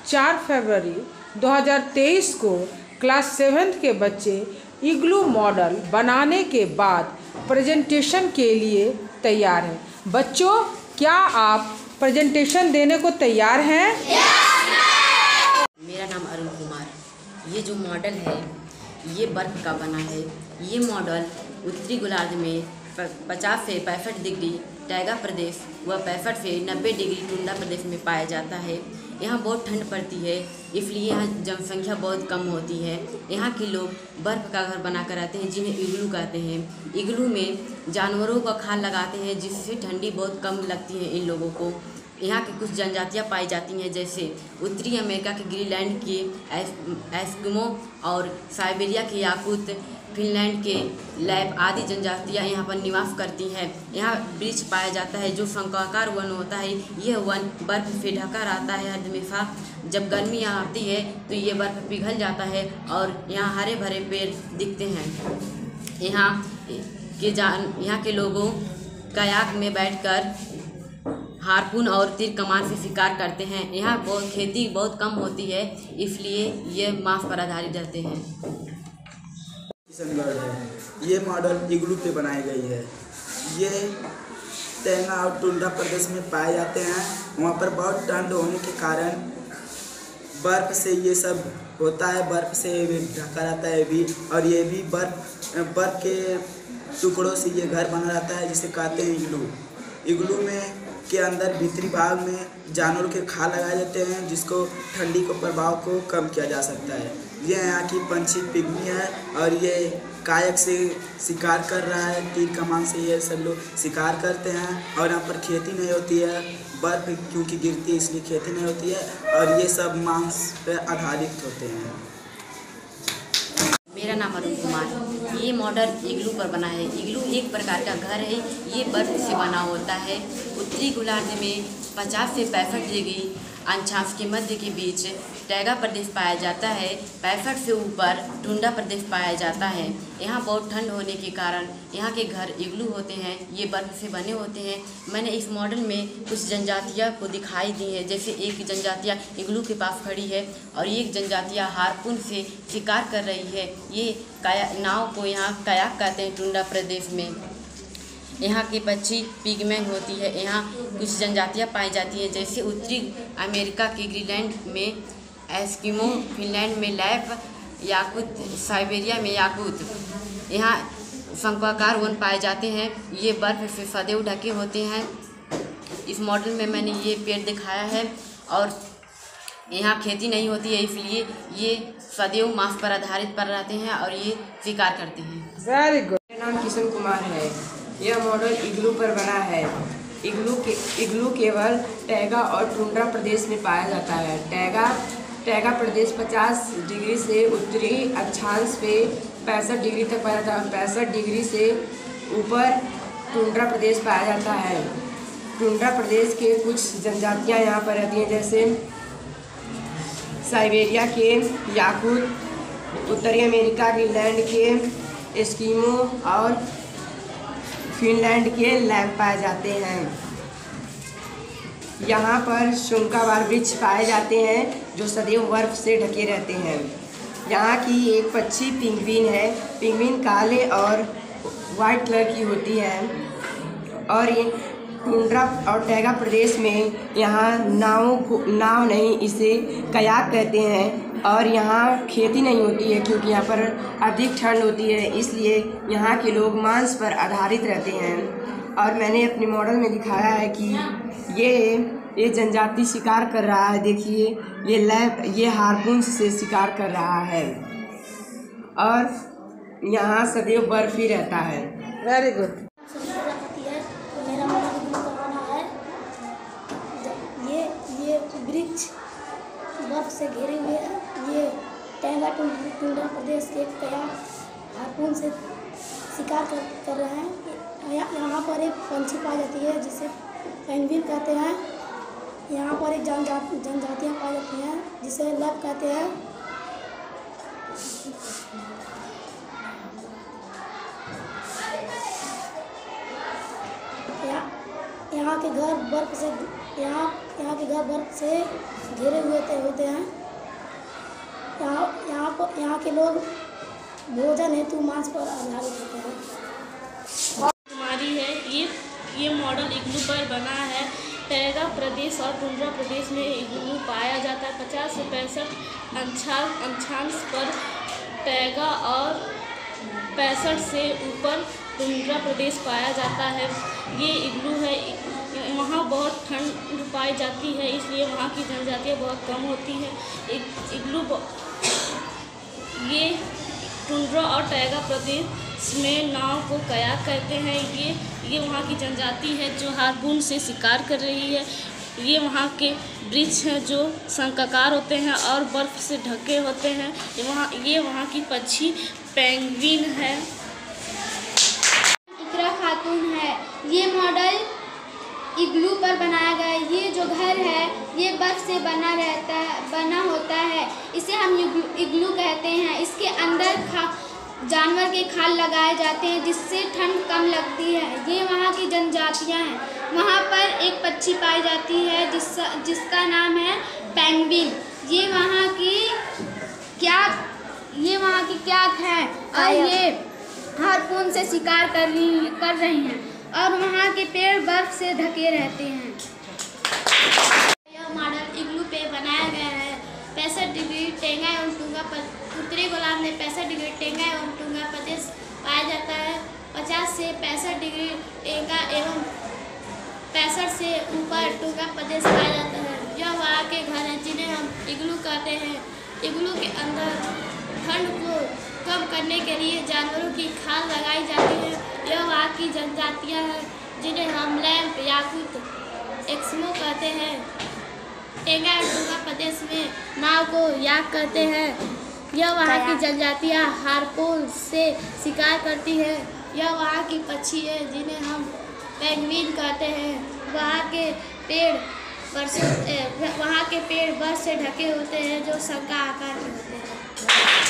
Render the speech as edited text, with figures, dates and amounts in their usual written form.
4 फरवरी 2023 को class 7th के बच्चे इग्लू मॉडल बनाने के बाद प्रेजेंटेशन के लिए तैयार हैं। बच्चों, क्या आप प्रेजेंटेशन देने को तैयार हैं? मेरा नाम अरुण कुमार। ये जो मॉडल है ये बर्फ का बना है। ये मॉडल उत्तरी गोलार्ध में 50 से 65 डिग्री टैगा प्रदेश व 65 से 90 डिग्री टुंडा प्रदेश में पाया जाता है। यहाँ बहुत ठंड पड़ती है, इसलिए यहाँ जनसंख्या बहुत कम होती है। यहाँ के लोग बर्फ़ का घर बनाकर रहते हैं, जिन्हें इग्लू कहते हैं। इग्लू में जानवरों का खाल लगाते हैं, जिससे ठंडी बहुत कम लगती है इन लोगों को। यहाँ की कुछ जनजातियाँ पाई जाती हैं, jैसे उत्तरी अमेरिका के ग्रीनलैंड के एस्किमो और साइबेरिया के याकूत, फिनलैंड के लैप आदि जनजातियाँ यहाँ पर निवास करती हैं। यहाँ वृक्ष पाया जाता है जो शंक्वाकार वन होता है। यह वन बर्फ से ढका रहता है हमेशा। जब गर्मी यहाँ आती है तो ये बर्फ पिघल जाता है और यहाँ हरे भरे पेड़ दिखते हैं। यहाँ के लोगों कयाक में बैठकर हारपून और तीर कमान से शिकार करते हैं। यहाँ खेती बहुत कम होती है, इसलिए ये मांस पर आधारित रहते हैं। किशनगढ़ है। ये मॉडल इग्लू पे बनाई गई है। ये टैगा और टुंड्रा प्रदेश में पाए जाते हैं। वहाँ पर बहुत ठंड होने के कारण बर्फ़ से ये सब होता है, बर्फ़ से ढका रहता है भी, और ये भी बर्फ़ के टुकड़ों से ये घर बना रहता है, जिसे कहते हैं इग्लू। इग्लू में के अंदर भीतरी भाग में जानवरों के खाल लगाए जाते हैं, जिसको ठंडी को प्रभाव को कम किया जा सकता है। ये यहाँ की पंछी पिग्मी है और ये कायक से शिकार कर रहा है, तीर कमान से ये सब लोग शिकार करते हैं। और यहाँ पर खेती नहीं होती है, बर्फ़ क्योंकि गिरती है इसलिए खेती नहीं होती है, और ये सब मांस पर आधारित होते हैं। मेरा नाम अरुण कुमार। ये मॉडल इग्लू पर बना है। इग्लू एक प्रकार का घर है। ये बर्फ से बना होता है। उत्तरी गोलार्ध में 50 से 65 डिग्री अंशांश के मध्य के बीच टैगा प्रदेश पाया जाता है। 65 से ऊपर टुंडा प्रदेश पाया जाता है। यहाँ बहुत ठंड होने के कारण यहाँ के घर इग्लू होते हैं। ये बर्फ से बने होते हैं। मैंने इस मॉडल में कुछ जनजातियाँ को दिखाई दी है, जैसे एक जनजातियाँ इग्लू के पास खड़ी है और एक जनजातियाँ हारपून से शिकार कर रही है। ये नाव को यहाँ कयाक कहते हैं टुंडा प्रदेश में। यहाँ के पक्षी पिगमेन होती है। यहाँ कुछ जनजातियाँ पाई जाती हैं, जैसे उत्तरी अमेरिका के ग्रीनलैंड में एस्किमो, फिनलैंड में लैप, याकूत, साइबेरिया में याकूत। यहाँ शंक्वाकार वन पाए जाते हैं। ये बर्फ से सदैव ढके होते हैं। इस मॉडल में मैंने ये पेड़ दिखाया है और यहाँ खेती नहीं होती है, इसलिए ये सदैव मांस पर आधारित पर रहते हैं और ये शिकार करते हैं। Very good. मेरा नाम किशन कुमार है। यह मॉडल इग्लू पर बना है। इग्लू केवल टैगा और टुंड्रा प्रदेश में पाया जाता है। टैगा प्रदेश 50 डिग्री से उत्तरी अक्षांश पे 65 डिग्री तक पाया जाता है। 65 डिग्री से ऊपर टुंड्रा प्रदेश पाया जाता है। टुंड्रा प्रदेश के कुछ जनजातियाँ यहाँ पर रहती हैं, जैसे साइबेरिया के याकूत, उत्तरी अमेरिका ग्रीनलैंड के एस्किमो और फिनलैंड के लैप पाए जाते हैं। यहाँ पर शंक्वाकार वृक्ष पाए जाते हैं जो सदैव बर्फ से ढके रहते हैं। यहाँ की एक पक्षी पिंगविन है। पिंगविन काले और वाइट कलर की होती है। और ये टुंड्रा और टैगा प्रदेश में यहाँ नाव नहीं, इसे कयाक कहते हैं। और यहाँ खेती नहीं होती है, क्योंकि यहाँ पर अधिक ठंड होती है, इसलिए यहाँ के लोग मांस पर आधारित रहते हैं। और मैंने अपने मॉडल में दिखाया है कि ये जनजाति शिकार कर रहा है। देखिए, ये हारपून से शिकार कर रहा है और यहाँ सदैव बर्फ ही रहता है। Very good. मेरा मॉडल बना है। ये वृक्ष बर्फ से घिरे हुए हैं। ये टैगा टुंड्रा प्रदेश के कयाक हारपून से शिकार कर रहे हैं। यहाँ पर एक पंछी पाई जाती है जिसे पेंगुइन कहते हैं। यहाँ पर एक जनजातियाँ पाई जाती हैं जिसे लैप कहते हैं। यहाँ के घर बर्फ से यहाँ के घर बर्फ से घिरे हुए होते हैं। यहाँ के लोग भोजन हेतु मांस पर आधारित होते हैं। हमारी है ये मॉडल इग्लू पर बना है। टैगा प्रदेश और टुंड्रा प्रदेश में इग्लू पाया जाता है। 50 से 65 अक्षांश पर टैगा और 65 से ऊपर टुंड्रा प्रदेश पाया जाता है। ये इग्लू है, वहाँ बहुत ठंड पाई जाती है, इसलिए वहाँ की जनजातियाँ बहुत कम होती हैं। ये टुंड्रा और टैगा प्रदेश में नाव को कयाक कहते हैं। ये वहाँ की जनजाति है जो हारपून से शिकार कर रही है। ये वहाँ के वृक्ष हैं जो शंखाकार होते हैं और बर्फ़ से ढके होते हैं। ये वहाँ की पक्षी पेंगुइन है। इकरा खातून है। ये मॉडल इग्लू पर बनाया गया है। ये जो घर है ये बर्फ से बना होता है। इसे हम इग्लू कहते हैं। इसके अंदर जानवर के खाल लगाए जाते हैं जिससे ठंड कम लगती है। ये वहाँ की जनजातियाँ हैं। वहाँ पर एक पक्षी पाई जाती है जिसका नाम है पेंगुइन। ये वहाँ की क्या है और ये हारपून से शिकार कर रही हैं और वहाँ के पेड़ बर्फ से ढके रहते हैं। यह मॉडल इग्लू पे बनाया गया है। 65 डिग्री टेंगा एवं टुंगा उत्तरी गोलार्ध में 65 डिग्री टेंगा एवं टुंगा प्रदेश पाया जाता है। 50 से 65 डिग्री टेंगा एवं 65 से ऊपर टुंगा प्रदेश पाया जाता है। यह वहाँ के घर हैं जिन्हें हम इग्लू कहते हैं। इग्लू के अंदर ठंड को कम करने के लिए जानवरों की खाल लगाई जाती है। यह वहाँ की जनजातियाँ हैं जिन्हें हम लैम्प याकूत एक्समो कहते हैं। टेंगा और टुंगा प्रदेश में नाव को याक कहते हैं। यह वहाँ की जनजातियाँ हारपून से शिकार करती है। यह वहाँ की पक्षी है जिन्हें हम पेंगुइन कहते हैं। वहाँ के पेड़ बर्फ से ढके होते हैं जो शंखा आकार के होते हैं।